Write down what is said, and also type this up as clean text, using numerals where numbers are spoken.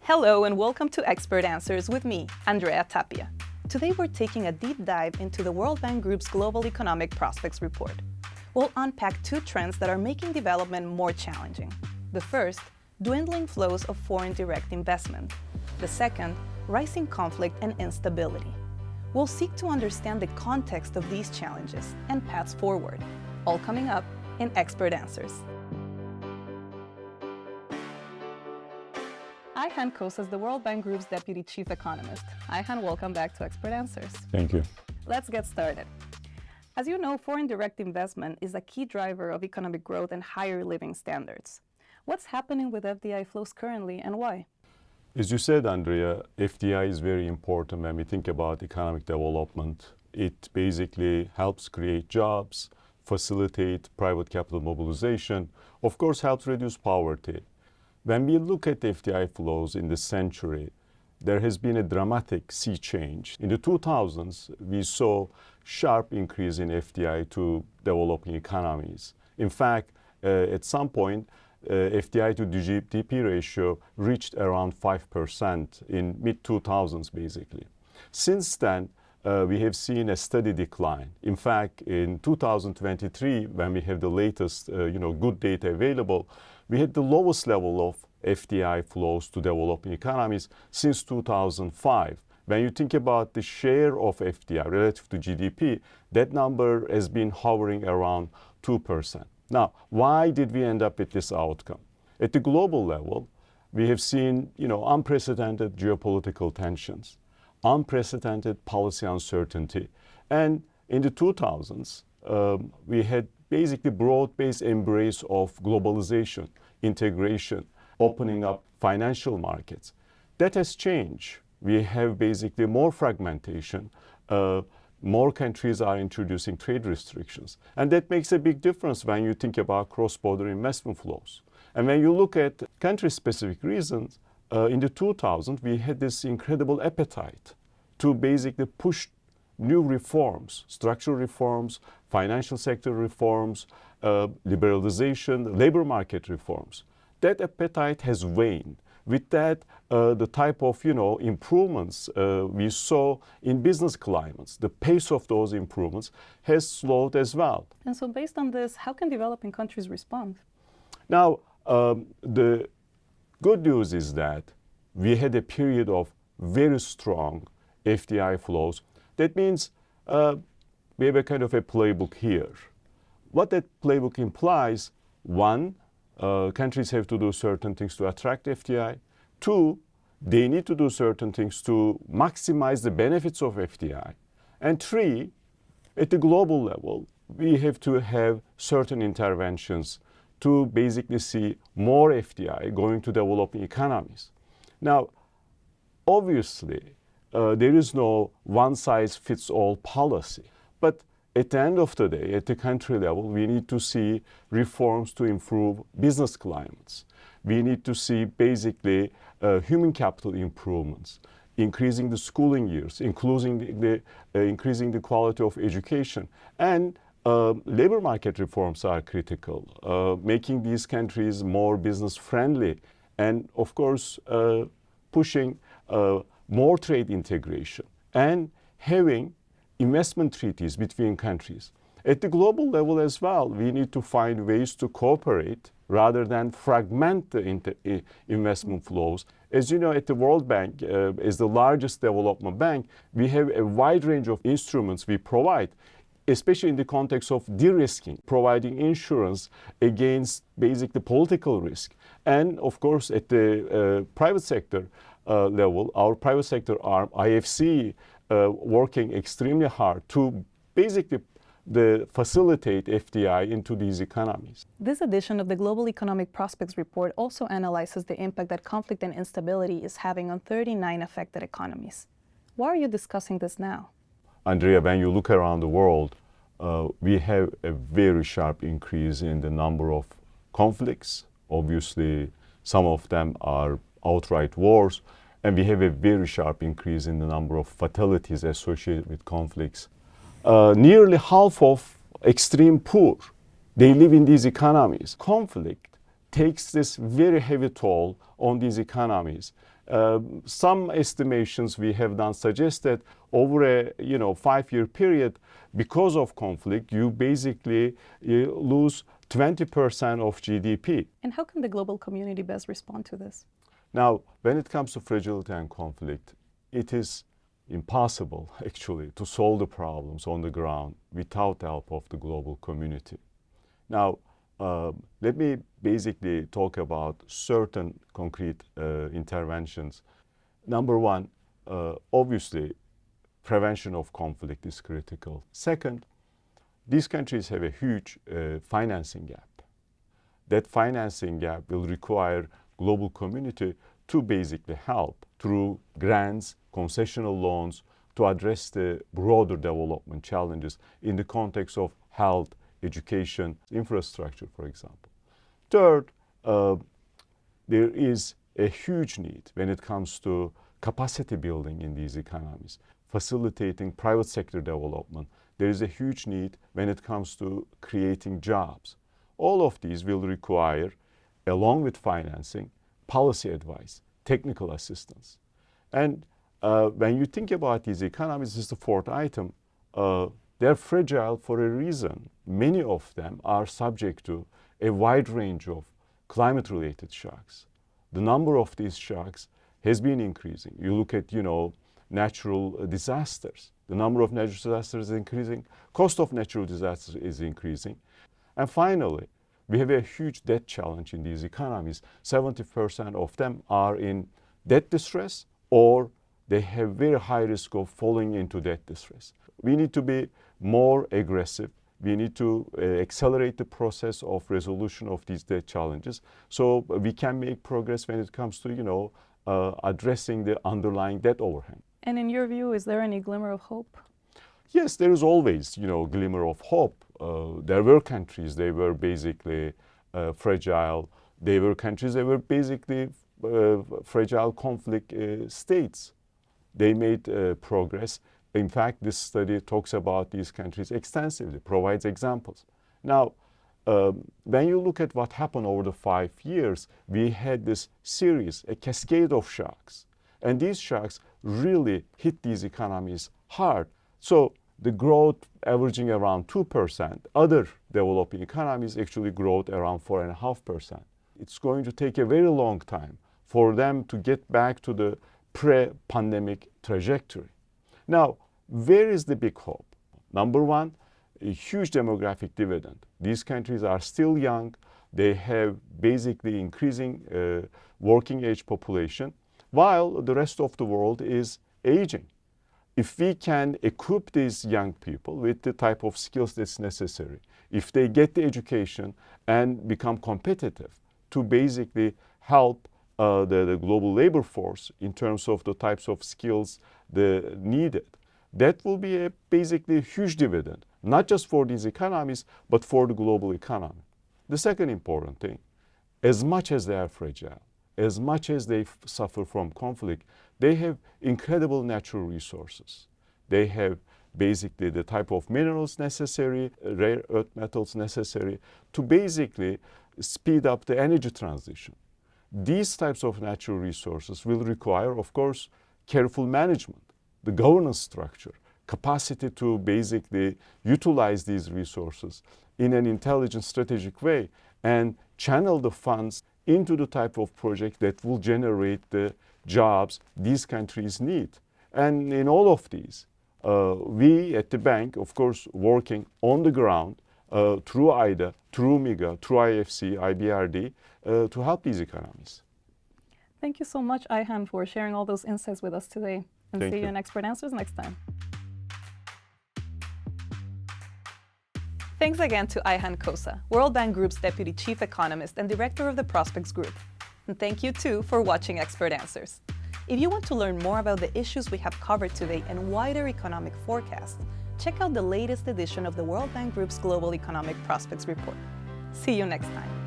Hello and welcome to Expert Answers with me, Andrea Tapia. Today we're taking a deep dive into the World Bank Group's Global Economic Prospects Report. We'll unpack two trends that are making development more challenging. The first, dwindling flows of foreign direct investment. The second, rising conflict and instability. We'll seek to understand the context of these challenges and paths forward, all coming up in Expert Answers. Ayhan Kos is the World Bank Group's Deputy Chief Economist. Ayhan, welcome back to Expert Answers. Thank you. Let's get started. As you know, foreign direct investment is a key driver of economic growth and higher living standards. What's happening with FDI flows currently and why? As you said, Andrea, FDI is very important when we think about economic development. It basically helps create jobs, facilitate private capital mobilization, of course helps reduce poverty. When we look at FDI flows in this century, there has been a dramatic sea change. In the 2000s, we saw sharp increase in FDI to developing economies. In fact, at some point, FDI to GDP ratio reached around 5% in mid-2000s, basically. Since then, we have seen a steady decline. In fact, in 2023, when we have the latest good data available, we had the lowest level of FDI flows to developing economies since 2005. When you think about the share of FDI relative to GDP, that number has been hovering around 2%. Now, why did we end up with this outcome? At the global level, we have seen unprecedented geopolitical tensions, unprecedented policy uncertainty, and in the 2000s, we had basically broad-based embrace of globalization, integration, opening up financial markets. That has changed. We have basically more fragmentation. More countries are introducing trade restrictions. And that makes a big difference when you think about cross-border investment flows. And when you look at country-specific reasons, in the 2000s, we had this incredible appetite to basically push new reforms, structural reforms, financial sector reforms, liberalization, labor market reforms. That appetite has waned. With that, the type of improvements we saw in business climates, the pace of those improvements has slowed as well. And so based on this, how can developing countries respond? Now, the good news is that we had a period of very strong FDI flows. That means we have a kind of a playbook here. What that playbook implies, one, countries have to do certain things to attract FDI. Two, they need to do certain things to maximize the benefits of FDI. And three, at the global level, we have to have certain interventions to basically see more FDI going to developing economies. Now, obviously, there is no one-size-fits-all policy. But at the end of the day, at the country level, we need to see reforms to improve business climates. We need to see basically human capital improvements, increasing the schooling years, increasing the quality of education. And labor market reforms are critical, making these countries more business friendly. And of course, pushing more trade integration and having investment treaties between countries. At the global level as well, we need to find ways to cooperate rather than fragment the investment flows. As you know, at the World Bank, as the largest development bank, we have a wide range of instruments we provide, especially in the context of de-risking, providing insurance against basically political risk. And of course, at the private sector level, our private sector arm, IFC, working extremely hard to basically facilitate FDI into these economies. This edition of the Global Economic Prospects Report also analyzes the impact that conflict and instability is having on 39 affected economies. Why are you discussing this now? Andrea, when you look around the world, we have a very sharp increase in the number of conflicts. Obviously, some of them are outright wars. And we have a very sharp increase in the number of fatalities associated with conflicts. Nearly half of extreme poor, they live in these economies. Conflict takes this very heavy toll on these economies. Some estimations we have done suggest that over a 5-year period, because of conflict, you basically lose 20% of GDP. And how can the global community best respond to this? Now, when it comes to fragility and conflict, it is impossible actually to solve the problems on the ground without the help of the global community. Now, let me basically talk about certain concrete interventions. Number one, obviously, prevention of conflict is critical. Second, these countries have a huge financing gap. That financing gap will require global community to basically help through grants, concessional loans, to address the broader development challenges in the context of health, education, infrastructure, for example. Third, there is a huge need when it comes to capacity building in these economies, facilitating private sector development. There is a huge need when it comes to creating jobs. All of these will require, along with financing, policy advice, technical assistance. And when you think about these economies, this is the fourth item, they're fragile for a reason. Many of them are subject to a wide range of climate-related shocks. The number of these shocks has been increasing. You look at, natural disasters. The number of natural disasters is increasing. Cost of natural disasters is increasing. And finally, we have a huge debt challenge in these economies. 70% of them are in debt distress, or they have very high risk of falling into debt distress. We need to be more aggressive. We need to accelerate the process of resolution of these debt challenges so we can make progress when it comes to, addressing the underlying debt overhang. And in your view, is there any glimmer of hope? Yes, there is always, glimmer of hope. There were countries, they were basically fragile. They were countries, they were basically fragile conflict states. They made progress. In fact, this study talks about these countries extensively, provides examples. Now, when you look at what happened over the 5 years, we had this series, a cascade of shocks. And these shocks really hit these economies hard. So the growth averaging around 2%, other developing economies actually growth around 4.5%. It's going to take a very long time for them to get back to the pre-pandemic trajectory. Now, where is the big hope? Number one, a huge demographic dividend. These countries are still young. They have basically increasing working age population, while the rest of the world is aging. If we can equip these young people with the type of skills that's necessary, if they get the education and become competitive to basically help the global labor force in terms of the types of skills needed, that will be a basically huge dividend, not just for these economies, but for the global economy. The second important thing, as much as they are fragile, as much as they suffer from conflict, they have incredible natural resources. They have basically the type of minerals necessary, rare earth metals necessary to basically speed up the energy transition. These types of natural resources will require, of course, careful management, the governance structure, capacity to basically utilize these resources in an intelligent, strategic way and channel the funds into the type of project that will generate the jobs these countries need. And in all of these, we at the bank, of course, working on the ground through IDA, through MIGA, through IFC, IBRD, to help these economies. Thank you so much, Ayhan, for sharing all those insights with us today. And see you in Expert Answers next time. Thanks again to Ayhan Kosa, World Bank Group's Deputy Chief Economist and Director of the Prospects Group. And thank you, too, for watching Expert Answers. If you want to learn more about the issues we have covered today and wider economic forecasts, check out the latest edition of the World Bank Group's Global Economic Prospects Report. See you next time.